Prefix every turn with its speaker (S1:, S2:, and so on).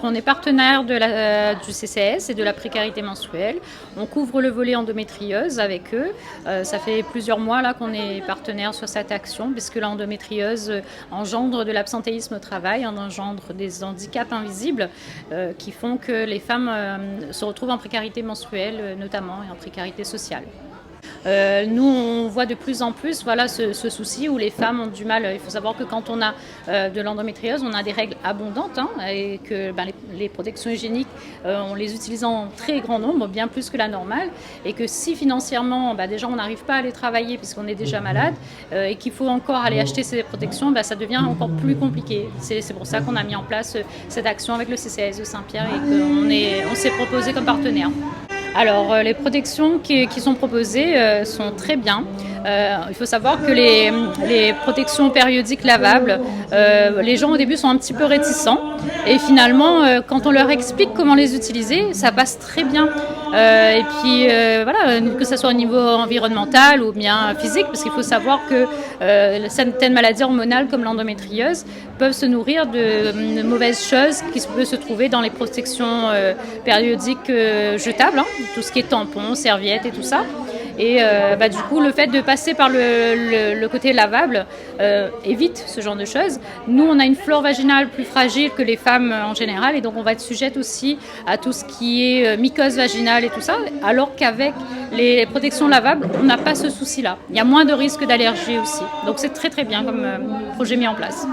S1: On est partenaire du CCS et de la précarité menstruelle. On couvre le volet endométriose avec eux. Ça fait plusieurs mois là qu'on est partenaire sur cette action, puisque l'endométriose engendre de l'absentéisme au travail, engendre des handicaps invisibles qui font que les femmes se retrouvent en précarité menstruelle notamment et en précarité sociale. Nous, on voit de plus en plus ce souci où les femmes ont du mal. Il faut savoir que quand on a de l'endométriose, on a des règles abondantes et que les protections hygiéniques, on les utilise en très grand nombre, bien plus que la normale. Et que si financièrement, déjà, on n'arrive pas à les travailler puisqu'on est déjà malade et qu'il faut encore aller acheter ces protections, ça devient encore plus compliqué. C'est pour ça qu'on a mis en place cette action avec le CCS de Saint-Pierre et qu'on s'est proposé comme partenaire. Alors, les protections qui sont proposées sont très bien. Il faut savoir que les protections périodiques lavables, les gens au début sont un petit peu réticents. Et finalement, quand on leur explique comment les utiliser, ça passe très bien. Et puis, que ce soit au niveau environnemental ou bien physique, parce qu'il faut savoir que certaines maladies hormonales comme l'endométriose peuvent se nourrir de mauvaises choses qui peuvent se trouver dans les protections périodiques jetables, tout ce qui est tampons, serviettes et tout ça. Et du coup, le fait de passer par le côté lavable évite ce genre de choses. Nous, on a une flore vaginale plus fragile que les femmes en général, et donc on va être sujette aussi à tout ce qui est mycose vaginale et tout ça, alors qu'avec les protections lavables, on n'a pas ce souci-là. Il y a moins de risque d'allergie aussi. Donc c'est très très bien comme projet mis en place.